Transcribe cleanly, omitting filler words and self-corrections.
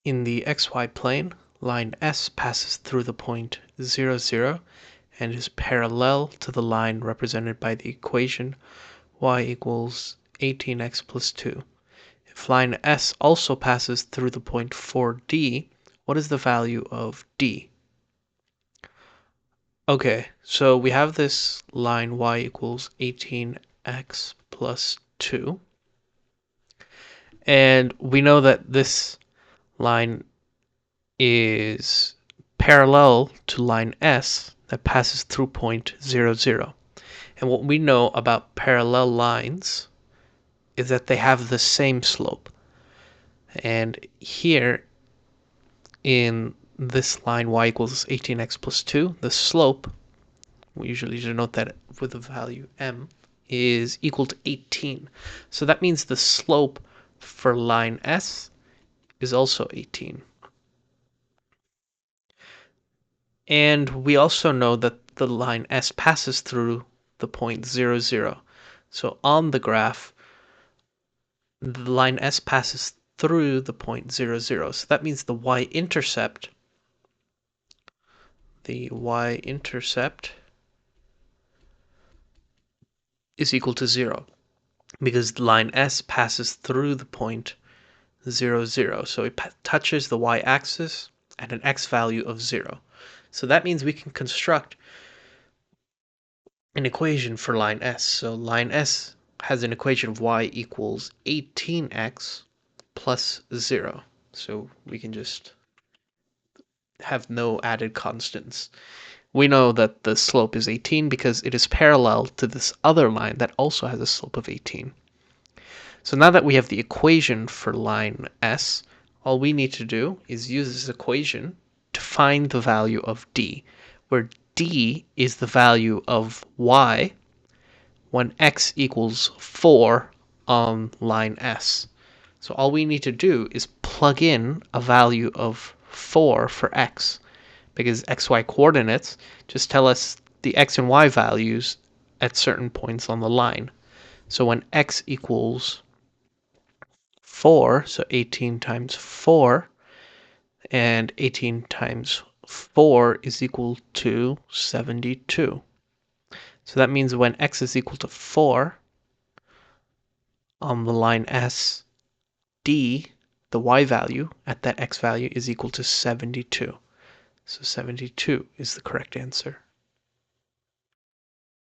In the xy plane, line S passes through the point 0, 0 and is parallel to the line represented by the equation y equals 18x plus 2. If line S also passes through the point 4D, what is the value of D? Okay, so we have this line y equals 18x plus 2. And we know that this line is parallel to line S that passes through point 0, 0. And what we know about parallel lines is that they have the same slope. And here in this line y equals 18x plus 2, the slope, we usually denote that with the value m, is equal to 18. So that means the slope for line S is also 18. And we also know that the line S passes through the point 0, 0. So on the graph, the line S passes through the point 0, 0. So that means the y-intercept is equal to 0 because the line S passes through the point 0, 0. So it touches the y-axis at an x value of 0. So that means we can construct an equation for line S. So line S has an equation of y equals 18x plus 0. So we can just have no added constants. We know that the slope is 18 because it is parallel to this other line that also has a slope of 18. So now that we have the equation for line S, all we need to do is use this equation to find the value of D, where D is the value of y when x equals 4 on line S. So all we need to do is plug in a value of 4 for x, because xy coordinates just tell us the x and y values at certain points on the line. So when x equals 4, so 18 times 4, and 18 times 4 is equal to 72. So that means when x is equal to 4 on the line S, D, the y value at that x value is equal to 72. So 72 is the correct answer.